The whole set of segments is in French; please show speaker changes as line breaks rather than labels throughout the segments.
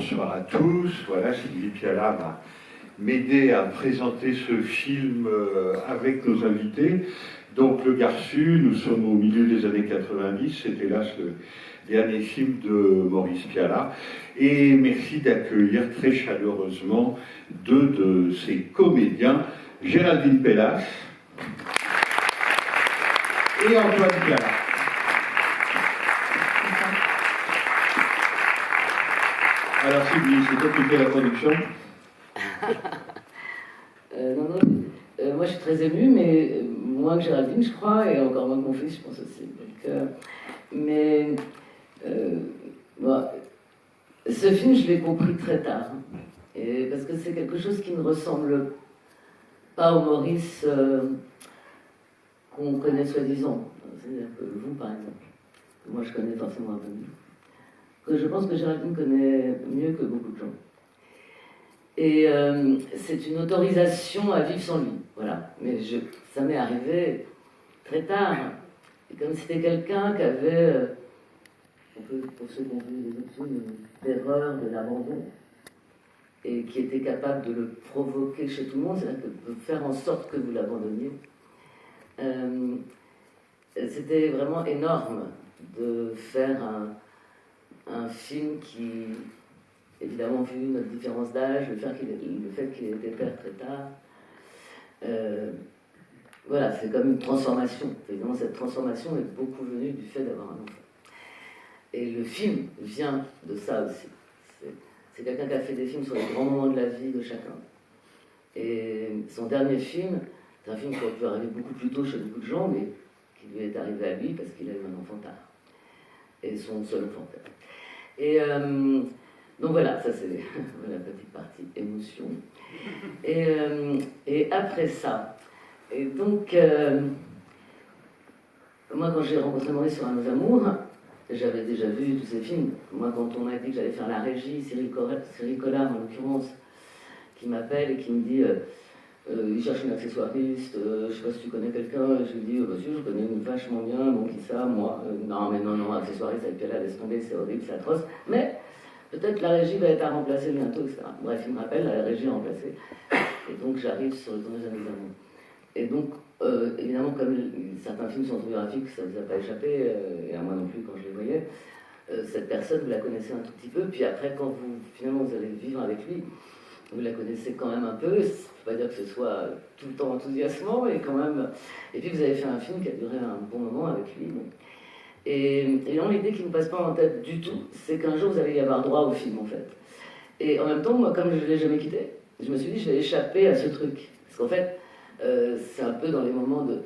bonsoir à tous. Voilà, Sylvie Piala va m'aider à présenter ce film avec nos invités. Donc, Le Garçu, nous sommes au milieu des années 90, c'est hélas le dernier film de Maurice Piala. Et merci d'accueillir très chaleureusement deux de ses comédiens, Géraldine Pellas et Antoine Piala. Alors Sylvie, c'est toi qui fais la production?
Non, moi je suis très émue, mais moins que Géraldine, je crois, et encore moins que mon fils, je pense aussi. Bon, ce film, je l'ai compris très tard, et parce que c'est quelque chose qui ne ressemble pas au Maurice qu'on connaît soi-disant. C'est-à-dire que vous, par exemple, que moi je connais forcément un peu mieux, que je pense que Géraldine connaît mieux que beaucoup de gens. Et c'est une autorisation à vivre sans lui, voilà. Mais ça m'est arrivé très tard. Et comme c'était quelqu'un qui avait, pour ceux qui ont vu les autres films, l'erreur de l'abandon, et qui était capable de le provoquer chez tout le monde, c'est-à-dire de faire en sorte que vous l'abandonniez. C'était vraiment énorme de faire un film qui, évidemment, vu notre différence d'âge, le fait qu'il ait été père très tard, voilà, c'est comme une transformation. Évidemment, cette transformation est beaucoup venue du fait d'avoir un enfant. Et le film vient de ça aussi. C'est quelqu'un qui a fait des films sur les grands moments de la vie de chacun. Et son dernier film, c'est un film qui aurait pu arriver beaucoup plus tôt chez beaucoup de gens, mais qui lui est arrivé à lui parce qu'il a eu un enfant tard. Et son seul enfant tard. Et donc voilà, ça c'est la petite partie émotion. Et après ça, et donc, moi quand j'ai rencontré Maurice sur Un Nos Amours, j'avais déjà vu tous ces films. Moi quand on m'a dit que j'allais faire la régie, Cyril Collard en l'occurrence, qui m'appelle et qui me dit il cherche une accessoiriste, je sais pas si tu connais quelqu'un, et je lui dis bah si, je connais une vachement bien, bon qui ça, moi, non, accessoiriste avec Piala, laisse tomber, c'est horrible, c'est atroce, mais peut-être la régie va être à remplacer bientôt, etc. Bref, il me rappelle, la régie est remplacée. Et donc j'arrive sur le tournage d'un examen. Et donc, évidemment, comme certains films sont autobiographiques, ça ne vous a pas échappé, et à moi non plus quand je les voyais, cette personne, vous la connaissez un tout petit peu, puis après, quand finalement vous allez vivre avec lui, vous la connaissez quand même un peu, ça ne veut pas dire que ce soit tout le temps enthousiasmant, mais quand même... Et puis vous avez fait un film qui a duré un bon moment avec lui. Donc. Et non, l'idée qui ne me passe pas en tête du tout, c'est qu'un jour vous allez y avoir droit au film en fait. Et en même temps, moi, comme je ne l'ai jamais quitté, je me suis dit je vais échapper à ce truc. Parce qu'en fait, c'est un peu dans les moments de...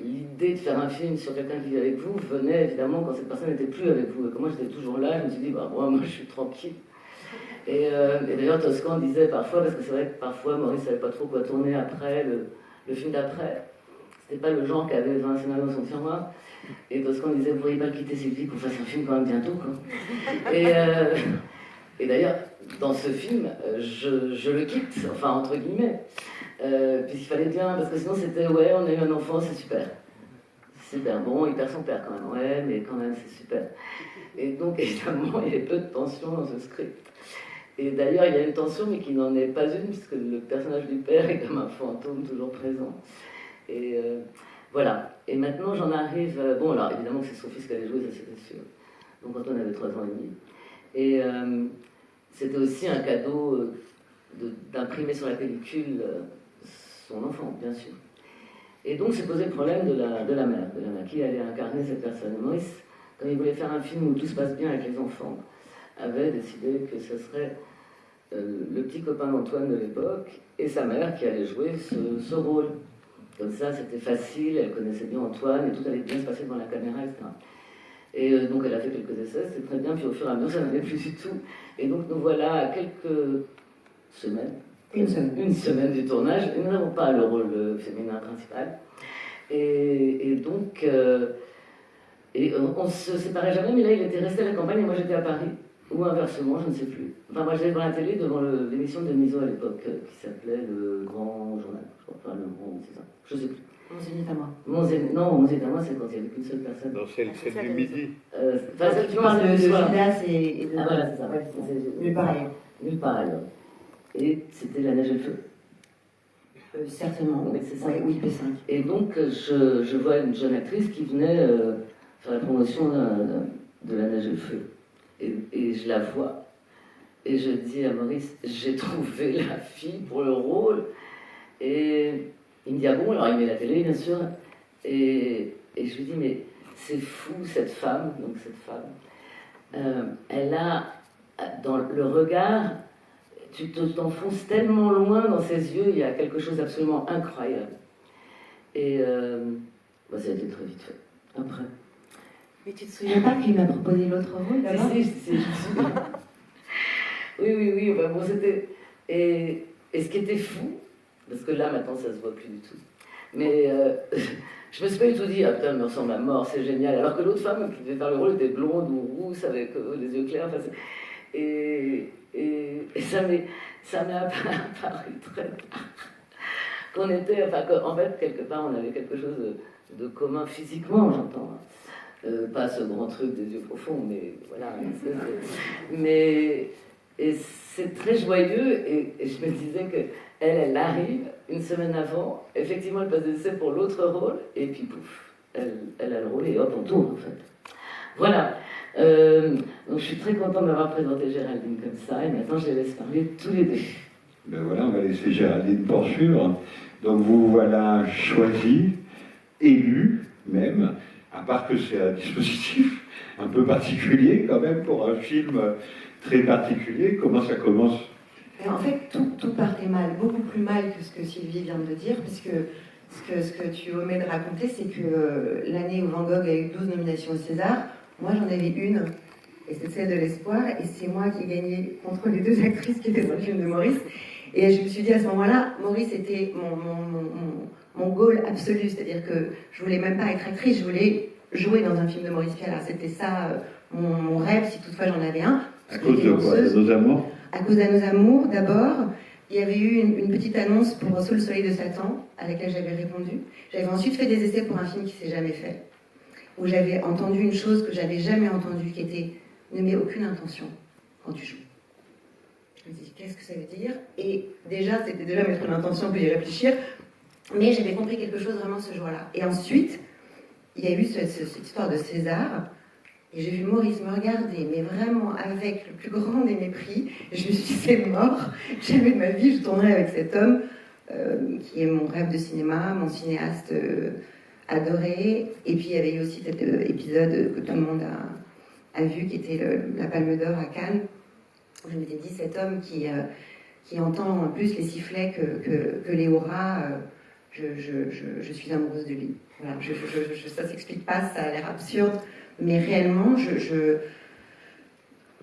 L'idée de faire un film sur quelqu'un qui vit avec vous venait évidemment quand cette personne n'était plus avec vous. Et comme moi j'étais toujours là, je me suis dit, bah moi je suis tranquille. Et d'ailleurs Toscan disait parfois, parce que c'est vrai que parfois Maurice ne savait pas trop quoi tourner après, le film d'après. C'était pas le genre qui avait 20 scénarios dans son tiroir. Et Toscan disait, vous ne pourriez pas quitter Sylvie qu'on fasse un film quand même bientôt, quoi. Et d'ailleurs, dans ce film, je le quitte, enfin entre guillemets, puisqu'il fallait bien, parce que sinon c'était, ouais, on a eu un enfant, c'est super. Super, bon, il perd son père quand même, ouais, mais quand même c'est super. Et donc évidemment, il y a peu de tension dans ce script. Et d'ailleurs, il y a une tension, mais qui n'en est pas une, puisque le personnage du père est comme un fantôme toujours présent. Et voilà. Et maintenant, j'en arrive... bon, alors, évidemment que c'est son fils qui allait jouer, ça c'était sûr. Donc, quand on avait 3 ans et demi. Et c'était aussi un cadeau d'imprimer sur la pellicule son enfant, bien sûr. Et donc, s'est posé le problème de la mère, qui allait incarner cette personne. Maurice, comme il voulait faire un film où tout se passe bien avec les enfants, avait décidé que ce serait le petit copain d'Antoine de l'époque et sa mère qui allait jouer ce rôle. Comme ça, c'était facile, elle connaissait bien Antoine et tout allait bien se passer devant la caméra, etc. Et donc elle a fait quelques essais, c'était très bien, puis au fur et à mesure, ça n'allait plus du tout. Et donc nous voilà à quelques semaines, une semaine du tournage, et nous n'avons pas le rôle féminin principal. Et donc, on ne se séparait jamais, mais là il était resté à la campagne et moi j'étais à Paris. Ou inversement, je ne sais plus. Enfin, moi j'allais devant la télé devant l'émission de Miso à l'époque, qui s'appelait Le Grand Journal, je crois, enfin Le Grand, c'est ça, je ne sais plus.
11 minutes à moi.
Non, 11 minutes à moi, c'est quand il n'y avait qu'une seule personne.
Non, celle du midi.
Enfin, celle qui
Tu parles de
soir.
Judas et de...
Ah voilà, c'est ça.
Ouais,
C'est-
nulle part ailleurs.
Nulle part ailleurs. Et c'était La Neige et le Feu.
Certainement,
Oui, c'est ça.
Ouais, oui, P5.
Et donc, je vois une jeune actrice qui venait faire la promotion de La Neige et le Feu. Et je la vois. Et je dis à Maurice, j'ai trouvé la fille pour le rôle. Et il me dit, ah bon, alors il met la télé, bien sûr. Et je lui dis, mais c'est fou, cette femme. Donc, cette femme, elle a, dans le regard, tu t'enfonces tellement loin dans ses yeux, il y a quelque chose d'absolument incroyable. Et ça a été très vite fait. Après.
Mais tu te souviens pas qu'il m'a proposé l'autre rôle d'abord?
Si, je me souviens. Oui, enfin, bon, c'était... Et ce qui était fou, parce que là, maintenant, ça se voit plus du tout, mais je me suis pas du tout dit, ah putain, elle me ressemble à mort, c'est génial, alors que l'autre femme qui devait faire le rôle était blonde ou rousse, avec les yeux clairs, enfin, et ça m'est apparu très tard. Qu'on était, enfin, en fait, quelque part, on avait quelque chose de commun physiquement, j'entends. Pas ce grand truc des yeux profonds, mais voilà. Mais et c'est très joyeux, et je me disais que elle arrive une semaine avant, effectivement, elle passe des essais pour l'autre rôle, et puis pouf, elle a le rôle, et hop, on tourne, en fait. Voilà. Donc je suis très contente d'avoir présenté Géraldine comme ça, et maintenant je les laisse parler tous les deux.
Ben voilà, on va laisser Géraldine poursuivre. Donc vous voilà choisi, élu même, à part que c'est un dispositif un peu particulier quand même pour un film très particulier. Comment ça commence?
Et en fait, tout partait mal, beaucoup plus mal que ce que Sylvie vient de dire, puisque ce que tu omets de raconter, c'est que l'année où Van Gogh a eu 12 nominations au César, moi j'en avais une, et c'est celle de l'espoir, et c'est moi qui ai gagné contre les deux actrices qui étaient dans le film de Maurice. Et je me suis dit à ce moment-là, Maurice était mon goal absolu, c'est-à-dire que je voulais même pas être actrice, je voulais jouer dans un film de Maurice Pialat. C'était ça mon rêve, si toutefois j'en avais un.
À cause de quoi? De Nos Amours?
À cause de Nos Amours, d'abord. Il y avait eu une petite annonce pour Sous le soleil de Satan, à laquelle j'avais répondu. J'avais ensuite fait des essais pour un film qui s'est jamais fait, où j'avais entendu une chose que j'avais jamais entendue, qui était « ne mets aucune intention quand tu joues ». Je me dis, qu'est-ce que ça veut dire? Et déjà, c'était déjà mettre une intention, puis y réfléchir. Mais j'avais compris quelque chose vraiment ce jour-là. Et ensuite, il y a eu cette histoire de César. Et j'ai vu Maurice me regarder, mais vraiment avec le plus grand des mépris. Et je me suis dit, c'est mort. Jamais de ma vie, je tournerai avec cet homme qui est mon rêve de cinéma, mon cinéaste adoré. Et puis, il y avait eu aussi cet épisode que tout le monde a vu, qui était la Palme d'Or à Cannes. Je m'étais dit, cet homme qui entend plus les sifflets que les hurrahs, je suis amoureuse de lui. Voilà, ça s'explique pas, ça a l'air absurde, mais réellement,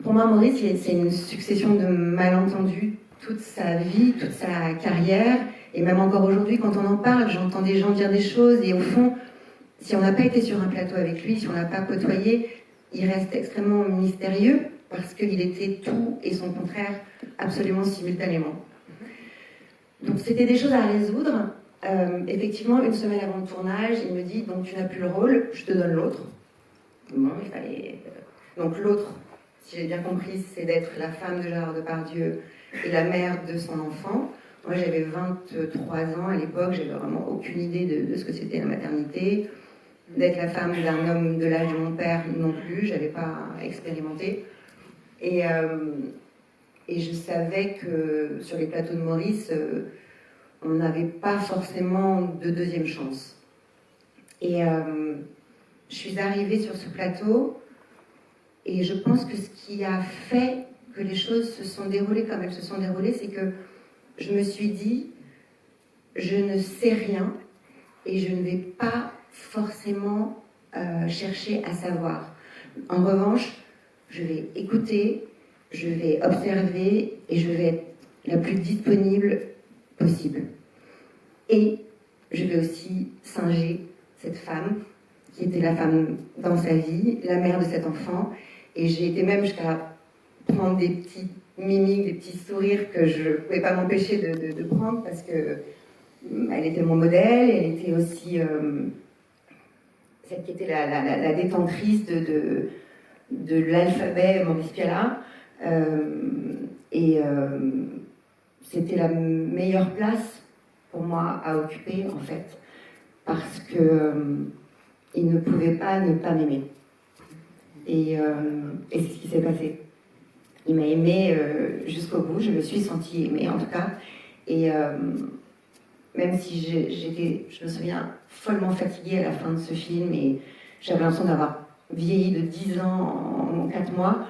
pour moi, Maurice, c'est une succession de malentendus toute sa vie, toute sa carrière, et même encore aujourd'hui, quand on en parle, j'entends des gens dire des choses, et au fond, si on n'a pas été sur un plateau avec lui, si on n'a pas côtoyé, il reste extrêmement mystérieux, parce qu'il était tout et son contraire absolument simultanément. Donc c'était des choses à résoudre. Effectivement, une semaine avant le tournage, il me dit, donc tu n'as plus le rôle, je te donne l'autre. Bon, il fallait... Donc l'autre, si j'ai bien compris, c'est d'être la femme de Gérard Depardieu et la mère de son enfant. Moi j'avais 23 ans à l'époque, j'avais vraiment aucune idée de ce que c'était la maternité. D'être la femme d'un homme de l'âge de mon père non plus, j'avais pas expérimenté. Et je savais que sur les plateaux de Maurice, on n'avait pas forcément de deuxième chance. Et je suis arrivée sur ce plateau, et je pense que ce qui a fait que les choses se sont déroulées comme elles se sont déroulées, c'est que je me suis dit, je ne sais rien, et je ne vais pas forcément chercher à savoir. En revanche, je vais écouter, je vais observer et je vais être la plus disponible possible. Et je vais aussi singer cette femme qui était la femme dans sa vie, la mère de cet enfant. Et j'ai été même jusqu'à prendre des petits mimiques, des petits sourires que je ne pouvais pas m'empêcher de prendre parce que elle était mon modèle, elle était aussi celle qui était la détentrice de l'alphabet Maurice Pialat. C'était la meilleure place pour moi à occuper, en fait, parce que il ne pouvait pas ne pas m'aimer. Et c'est ce qui s'est passé. Il m'a aimée jusqu'au bout, je me suis sentie aimée en tout cas. Et même si je me souviens, follement fatiguée à la fin de ce film, et j'avais l'impression d'avoir vieilli de 10 ans en 4 mois,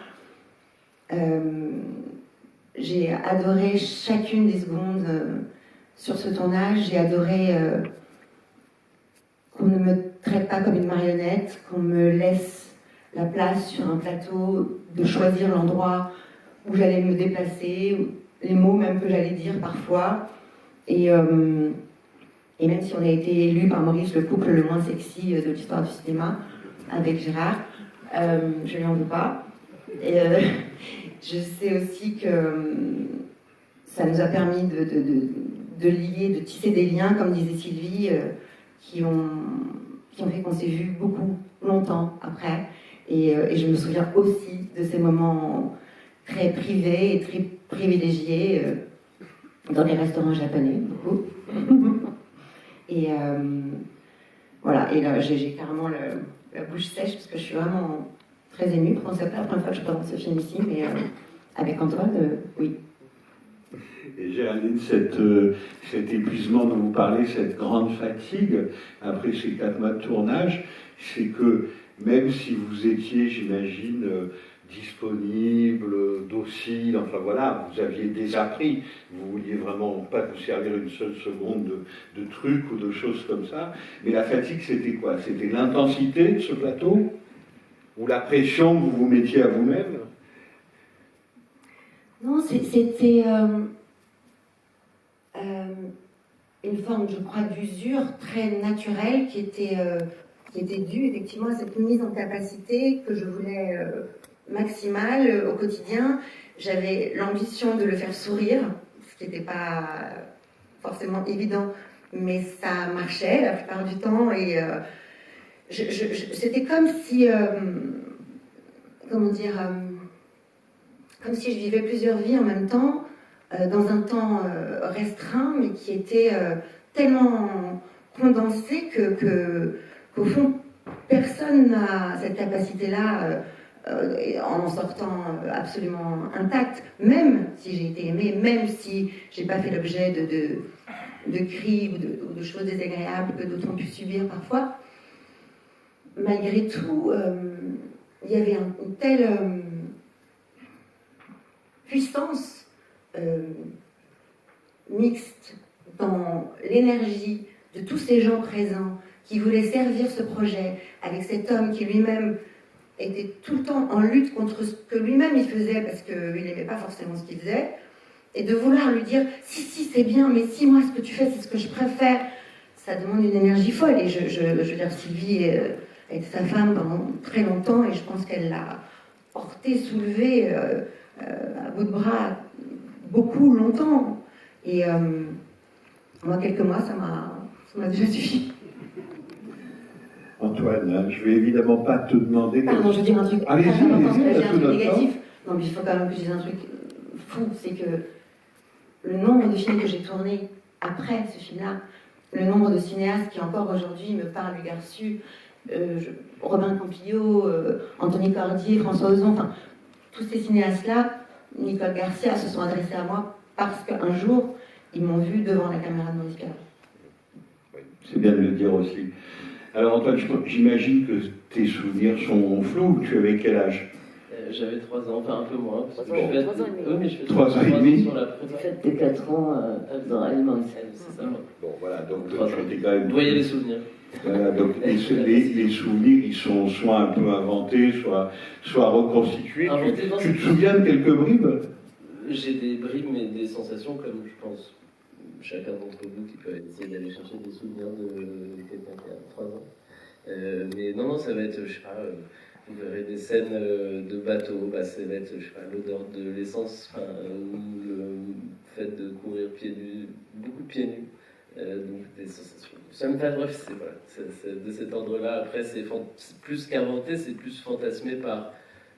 j'ai adoré chacune des secondes sur ce tournage. J'ai adoré qu'on ne me traite pas comme une marionnette, qu'on me laisse la place sur un plateau, de choisir l'endroit où j'allais me déplacer, les mots même que j'allais dire parfois. Et même si on a été élu par Maurice le couple le moins sexy de l'histoire du cinéma, avec Gérard, je lui en veux pas. Et je sais aussi que ça nous a permis de lier, de tisser des liens, comme disait Sylvie, qui ont fait qu'on s'est vus beaucoup, longtemps après. Et je me souviens aussi de ces moments très privés et très privilégiés dans les restaurants japonais, beaucoup. Et voilà, et là j'ai carrément la bouche sèche parce que je suis vraiment très émue. Pour c'est pas la première fois que je présente ce film ici, mais avec Antoine, oui.
Et Géraldine, cet épuisement dont vous parlez, cette grande fatigue, après ces 4 mois de tournage, c'est que même si vous étiez, j'imagine, disponible, docile, enfin voilà, vous aviez désappris, vous vouliez vraiment pas vous servir une seule seconde de trucs ou de choses comme ça, mais la fatigue, c'était quoi? C'était l'intensité de ce plateau? Ou la pression que vous vous mettiez à vous-même?
Non, c'était une forme, je crois, d'usure très naturelle qui était due effectivement à cette mise en capacité que je voulais maximale au quotidien. J'avais l'ambition de le faire sourire, ce qui n'était pas forcément évident, mais ça marchait la plupart du temps. Et c'était comme si, comment dire, comme si je vivais plusieurs vies en même temps, dans un temps restreint, mais qui était tellement condensé qu'au fond, personne n'a cette capacité-là en sortant absolument intact, même si j'ai été aimée, même si j'ai pas fait l'objet de cris ou de choses désagréables que d'autres ont pu subir parfois. Malgré tout, il y avait une telle puissance mixte dans l'énergie de tous ces gens présents qui voulaient servir ce projet avec cet homme qui lui-même était tout le temps en lutte contre ce que lui-même il faisait parce qu'il n'aimait pas forcément ce qu'il faisait, et de vouloir lui dire si c'est bien, mais si moi ce que tu fais c'est ce que je préfère, ça demande une énergie folle. Et je veux dire, Sylvie était sa femme pendant très longtemps et je pense qu'elle l'a porté, soulevé à bout de bras beaucoup longtemps. Et moi, quelques mois, ça m'a déjà suffi.
Antoine, je vais évidemment pas te demander...
Pardon, je veux dire un truc
allez-y,
très important, je
allez-y,
vais dire un truc négatif. Non, mais il faut quand même que je dise un truc fou, c'est que le nombre de films que j'ai tournés après ce film-là, le nombre de cinéastes qui encore aujourd'hui me parlent du Garçu, Robin Campillo, Anthony Cordier, François Ozon, enfin, tous ces cinéastes-là, Nicole Garcia, se sont adressés à moi parce qu'un jour, ils m'ont vu devant la caméra de Maurice Pialat.
C'est bien de le dire aussi. Alors Antoine, j'imagine que tes souvenirs sont flous. Tu avais quel âge?
J'avais 3 ans, enfin un peu moins.
Parce que je fais 3 ans et demi.
Oui, mais je fais
3 ans et demi.
sur la
Tu
prépa.
fais tes 4 ans dans Allemagne.
C'est ça.
Bon, voilà, donc
3 ans.
j'étais quand même...
Vous voyez les souvenirs.
Voilà, donc les souvenirs, ils sont soit un peu inventés, soit reconstitués.
Inventés, non,
Tu te souviens de quelques bribes?
J'ai des bribes mais des sensations comme je pense chacun d'entre vous qui peut essayer d'aller chercher des souvenirs de quelqu'un qui a 3 ans. Mais non, ça va être, je sais pas, vous verrez des scènes de bateau, bah, ça va être, je sais pas, l'odeur de l'essence, ou le fait de courir beaucoup pieds nus. donc des sensations. Ça me fait, bref, c'est de cet ordre-là. Après, c'est plus qu'inventé, c'est plus fantasmé par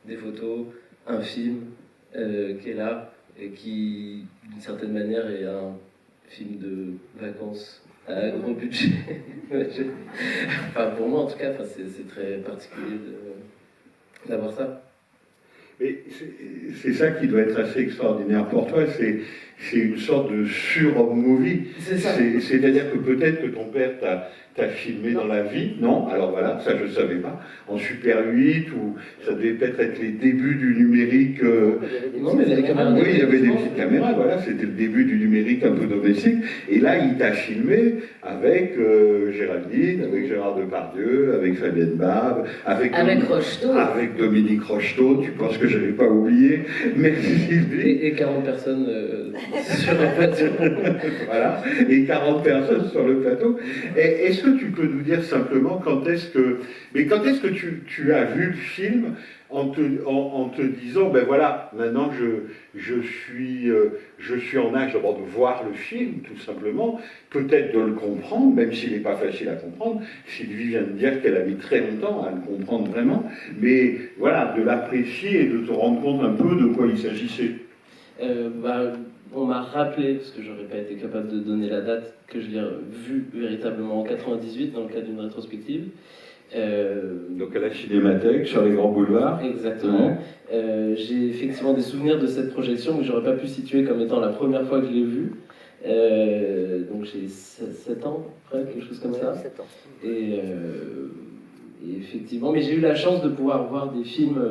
des photos, un film qui est là et qui, d'une certaine manière, est un film de vacances à gros budget. Enfin, pour moi, en tout cas, c'est très particulier d'avoir ça.
Mais c'est ça qui doit être assez extraordinaire pour toi, c'est une sorte de sur-movie.
C'est ça.
C'est-à-dire que peut-être que ton père t'a filmé dans la vie, non? Alors voilà, ça je ne savais pas. En Super 8, ou ça devait peut-être être les débuts du numérique.
Non, mais il y avait des caméras.
Oui, il y avait des petites caméras, voilà, c'était le début du numérique un peu domestique. Et là, il t'a filmé avec Géraldine, avec Gérard Depardieu, avec Fabienne Barbe, avec
Rocheteau.
Avec Dominique Rocheteau, tu penses que je n'avais pas oublié? Merci Sylvie.
Et 40 personnes sur le plateau.
Voilà, et 40 personnes sur le plateau. Est-ce que tu peux nous dire simplement quand est-ce que tu as vu le film en te disant, ben voilà, maintenant je suis en âge d'abord de voir le film, tout simplement, peut-être de le comprendre, même s'il n'est pas facile à comprendre. Sylvie vient de dire qu'elle a mis très longtemps à le comprendre vraiment, mais voilà, de l'apprécier et de te rendre compte un peu de quoi il s'agissait.
On m'a rappelé, parce que j'aurais pas été capable de donner la date, que je l'ai vu véritablement en 98 dans le cadre d'une rétrospective.
Donc à la Cinémathèque, sur les grands boulevards.
Exactement. Ouais. J'ai effectivement des souvenirs de cette projection, mais j'aurais pas pu situer comme étant la première fois que je l'ai vu. Donc j'ai 7 ans, près, quelque chose comme ça.
7 ans.
Et effectivement, mais j'ai eu la chance de pouvoir voir des films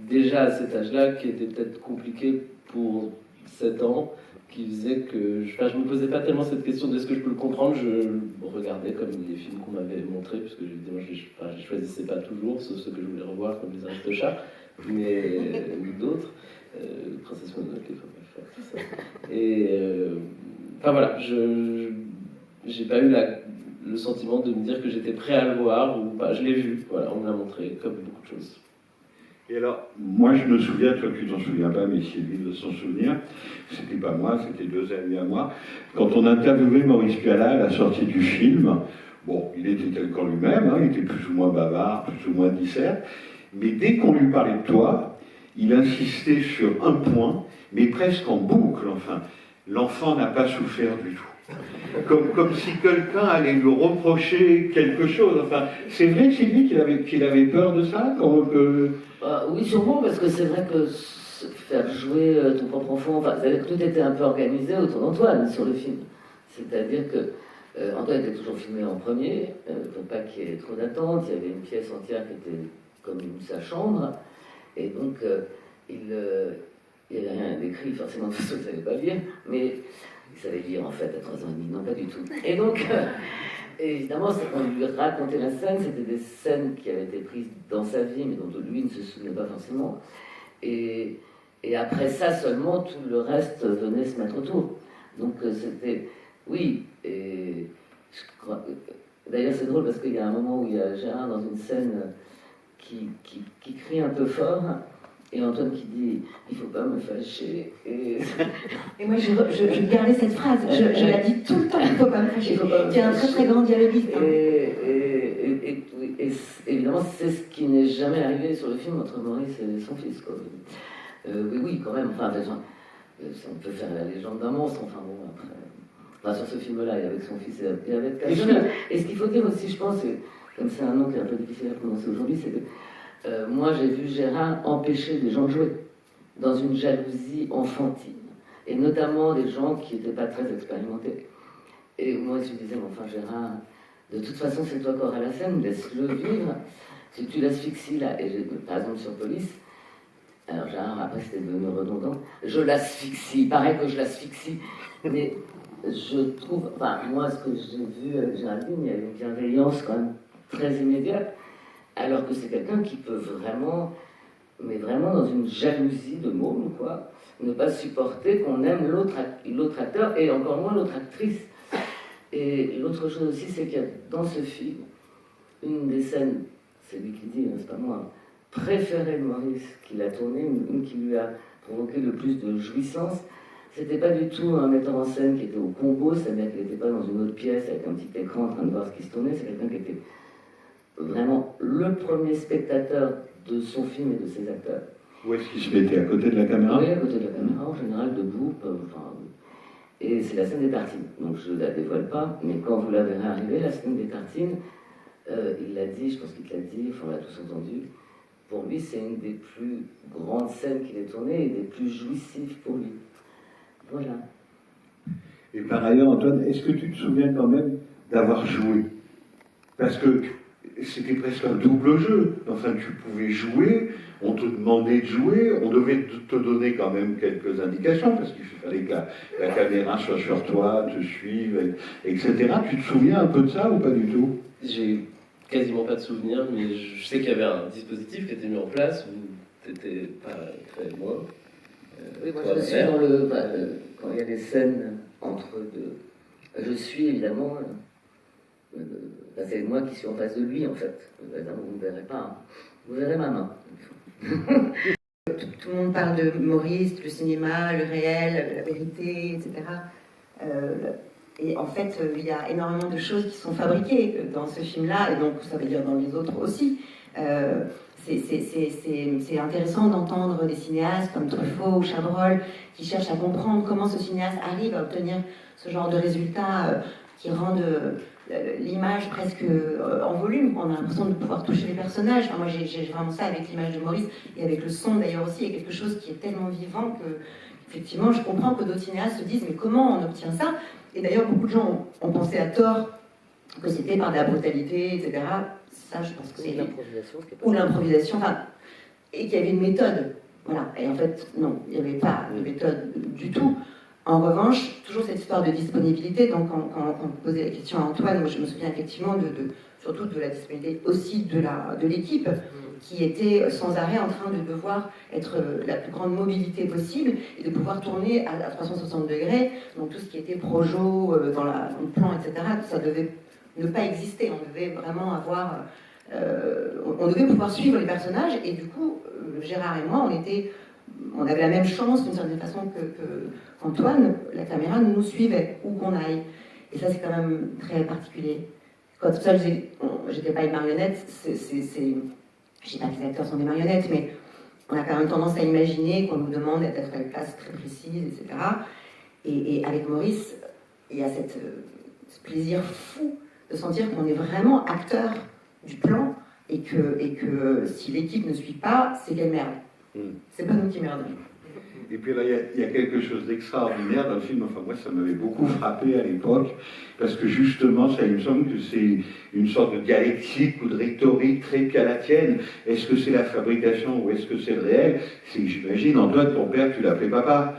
déjà à cet âge-là qui étaient peut-être compliqués pour 7 ans, qui faisait que je me posais pas tellement cette question de est-ce que je peux le comprendre, je regardais comme les films qu'on m'avait montrés, puisque évidemment je choisissais pas toujours, sauf ceux que je voulais revoir comme les Aristochats, mais ou d'autres, Princesse Mononoke, tout ça. Et enfin voilà, j'ai pas eu le sentiment de me dire que j'étais prêt à le voir, ou pas, je l'ai vu, voilà, on me l'a montré, comme beaucoup de choses.
Et alors, moi je me souviens, toi tu t'en souviens pas, mais Sylvie doit s'en souvenir, c'était pas moi, c'était 2 amis à moi, quand on interviewait Maurice Pialat à la sortie du film, bon, il était tel qu'en lui-même, hein, il était plus ou moins bavard, plus ou moins dissert, mais dès qu'on lui parlait de toi, il insistait sur un point, mais presque en boucle, enfin, l'enfant n'a pas souffert du tout. Comme si quelqu'un allait lui reprocher quelque chose. Enfin, c'est vrai, Sylvie, qu'il avait peur de ça
Oui, sûrement, parce que c'est vrai que faire jouer ton propre enfant, enfin, c'est-à-dire que tout était un peu organisé autour d'Antoine sur le film. C'est-à-dire que Antoine était toujours filmé en premier, pour pas qu'il y ait trop d'attente. Il y avait une pièce entière qui était comme sa chambre, et donc il n'y avait rien d'écrit, forcément, parce qu'il ne savait pas lire, mais il savait lire en fait à 3 ans et demi, non pas du tout. Et donc, évidemment, on lui racontait la scène, c'était des scènes qui avaient été prises dans sa vie, mais dont lui ne se souvenait pas forcément. Et après ça seulement, tout le reste venait se mettre autour. Donc c'était, oui, et je crois, d'ailleurs c'est drôle parce qu'il y a un moment où il y a Gérard dans une scène qui crie un peu fort, et Antoine qui dit « il faut pas me fâcher ». Et
moi je gardais cette phrase, je la dis tout le temps, il faut pas me fâcher. Tu es un très très grand dialoguiste. Hein.
Et évidemment c'est ce qui n'est jamais arrivé sur le film entre Maurice et son fils, quoi. Oui, quand même, enfin, on peut faire la légende d'un monstre, enfin bon, après... Enfin, sur ce film-là, et avec son fils et avec Cassel. Et ce qu'il faut dire aussi, je pense, comme c'est un nom qui est un peu difficile à prononcer aujourd'hui, c'est que moi, j'ai vu Gérard empêcher des gens de jouer, dans une jalousie enfantine, et notamment des gens qui n'étaient pas très expérimentés. Et moi, je me disais, mais enfin, Gérard, de toute façon, c'est toi qui auras la scène, laisse-le vivre. Si tu l'asphyxies là, et par exemple sur Police, alors Gérard, après, c'était devenu redondant, je l'asphyxie, pareil que je l'asphyxie, mais je trouve, enfin, moi, ce que j'ai vu avec Géraldine, il y a une bienveillance quand même très immédiate, alors que c'est quelqu'un qui peut vraiment, mais vraiment dans une jalousie de môme, quoi, ne pas supporter qu'on aime l'autre acteur et encore moins l'autre actrice. Et l'autre chose aussi, c'est qu'il y a dans ce film une des scènes, c'est lui qui dit, c'est pas moi, préférée de Maurice, qu'il a tourné, une qui lui a provoqué le plus de jouissance. C'était pas du tout un metteur en scène qui était au combo, c'est-à-dire qu'il n'était pas dans une autre pièce avec un petit écran en train de voir ce qui se tournait, c'est quelqu'un qui était vraiment le premier spectateur de son film et de ses acteurs.
Où est-ce qu'il se mettait? À côté de la caméra?
Oui, à côté de la caméra, en général, debout. Et c'est la scène des tartines. Donc je ne la dévoile pas, mais quand vous la verrez arriver, la scène des tartines, il l'a dit, je pense qu'il te l'a dit, on l'a tous entendu. Pour lui, c'est une des plus grandes scènes qu'il ait tournées et des plus jouissives pour lui. Voilà.
Et par ailleurs, Antoine, est-ce que tu te souviens quand même d'avoir joué? Parce que c'était presque un double jeu. Enfin, tu pouvais jouer, on te demandait de jouer, on devait te donner quand même quelques indications, parce qu'il fallait que la caméra soit sur toi, te suive, etc. Tu te souviens un peu de ça ou pas du tout?
J'ai quasiment pas de souvenirs, mais je sais qu'il y avait un dispositif qui était mis en place où t'étais pas très loin.
Oui, moi je suis dans quand il y a des scènes entre deux. Je suis évidemment. C'est moi qui suis en face de lui en fait. Vous ne verrez pas. Hein. Vous verrez ma main.
Tout le monde parle de Maurice, le cinéma, le réel, la vérité, etc. Et en fait, il y a énormément de choses qui sont fabriquées dans ce film-là, et donc ça veut dire dans les autres aussi. C'est intéressant d'entendre des cinéastes comme Truffaut ou Chabrol qui cherchent à comprendre comment ce cinéaste arrive à obtenir ce genre de résultats qui rendent l'image presque en volume. On a l'impression de pouvoir toucher les personnages. Enfin, moi, j'ai vraiment ça avec l'image de Maurice et avec le son d'ailleurs aussi. Il y a quelque chose qui est tellement vivant que, effectivement, je comprends que d'autres cinéastes se disent mais comment on obtient ça? Et d'ailleurs, beaucoup de gens ont pensé à tort que c'était par de la brutalité, etc. Ça, je pense que c'est
l'improvisation.
Ou l'improvisation, enfin, et qu'il y avait une méthode. Voilà. Et en fait, non, il n'y avait pas de méthode du tout. En revanche, toujours cette histoire de disponibilité. Donc, quand on posait la question à Antoine, moi, je me souviens effectivement surtout de la disponibilité aussi de l'équipe, qui était sans arrêt en train de devoir être la plus grande mobilité possible et de pouvoir tourner à 360 degrés. Donc, tout ce qui était projo, dans le plan, etc., ça devait ne pas exister. On devait vraiment avoir... on devait pouvoir suivre les personnages, et du coup, Gérard et moi, on avait la même chance d'une certaine façon qu'Antoine. La caméra nous suivait où qu'on aille, et ça c'est quand même très particulier. Quand tout ça, j'étais pas une marionnette. Je dis pas que les acteurs sont des marionnettes, mais on a quand même tendance à imaginer qu'on nous demande d'être à une place très précise, etc. Et avec Maurice, il y a ce plaisir fou de sentir qu'on est vraiment acteur du plan, et que si l'équipe ne suit pas, c'est qu'elle merde. C'est pas nous qui merdons.
Et puis là, il y a quelque chose d'extraordinaire dans le film. Enfin, moi, ça m'avait beaucoup frappé à l'époque, parce que justement, ça, il me semble que c'est une sorte de dialectique ou de rhétorique très pialatienne. Est-ce que c'est la fabrication ou est-ce que c'est le réel? C'est que j'imagine, Antoine, ton père, tu l'appelais papa.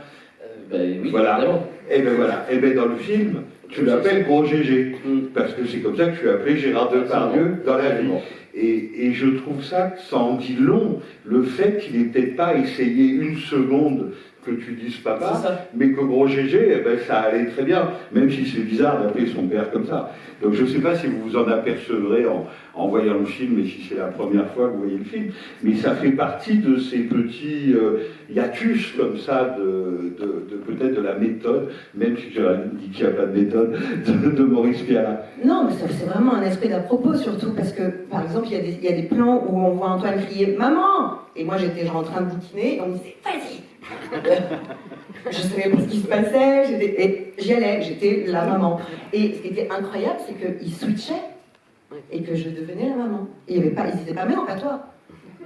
Oui,
voilà.
Évidemment.
Et bien voilà. Et bien dans le film, tu l'appelles Gros Gégé, parce que c'est comme ça que tu as appelé Gérard Depardieu dans la vie. Et je trouve ça en dit long, le fait qu'il n'ait peut-être pas essayé une seconde que tu dises papa, mais que Gros Gégé, eh ben, ça allait très bien, même si c'est bizarre d'appeler son père comme ça. Donc je ne sais pas si vous vous en apercevrez en voyant le film, et si c'est la première fois que vous voyez le film, mais ça fait partie de ces petits hiatus comme ça, peut-être de la méthode, même si j'ai dit qu'il n'y a pas de méthode, de Maurice Pialat.
Non, mais c'est vraiment un esprit d'à propos, surtout parce que, par exemple, il y a des plans où on voit Antoine crier « Maman !» Et moi, j'étais genre en train de bouquiner, et on me disait « Vas-y !» Je savais pas ce qui se passait, et j'y allais, j'étais la maman. Et ce qui était incroyable, c'est qu'ils switchaient, et que je devenais la maman. Et ils disaient pas « Mais non, pas toi !»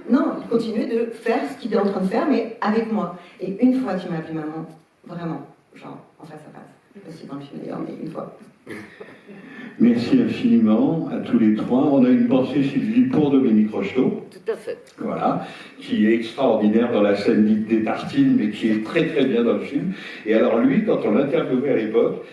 Non, ils continuaient de faire ce qu'ils étaient en train de faire, mais avec moi. Et une fois qu'il m'a appelé maman, vraiment, genre, en face à face. Aussi dans le film d'ailleurs, mais une fois.
Merci infiniment à tous les trois. On a une pensée, Sylvie, pour Dominique Rocheteau.
Tout à fait.
Voilà, qui est extraordinaire dans la scène dite des tartines, mais qui est très très bien dans le film. Et alors lui, quand on l'interviewait à l'époque,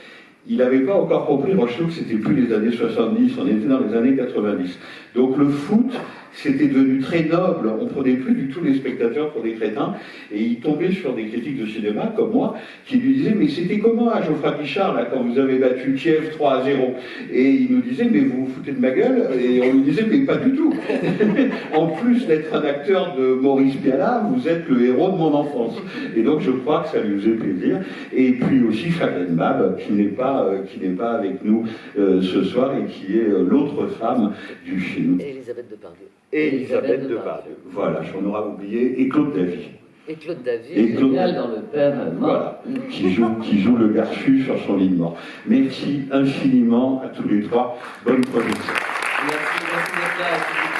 il n'avait pas encore compris, Rocheteau, que c'était plus les années 70, on était dans les années 90. Donc le foot, c'était devenu très noble, on prenait plus du tout les spectateurs pour des crétins, et il tombait sur des critiques de cinéma, comme moi, qui lui disaient, mais c'était comment à Geoffroy Guichard, là, quand vous avez battu Kiev 3-0? Et il nous disait, mais vous vous foutez de ma gueule? Et on lui disait, mais pas du tout. En plus d'être un acteur de Maurice Pialat, vous êtes le héros de mon enfance. Et donc je crois que ça lui faisait plaisir. Et puis aussi Fabienne Bab, qui n'est pas avec nous ce soir et qui est l'autre femme du film.
Et Elisabeth Depardieu.
Et Elisabeth Depardieu. Voilà, j'en aurais oublié. Et Claude Davy.
Et Claude Davy,
Et Claude-
génial dans Le Père mort.
Voilà, qui joue le garçu sur son lit de mort. Merci infiniment à tous les trois. Bonne projection.
Merci d'être là.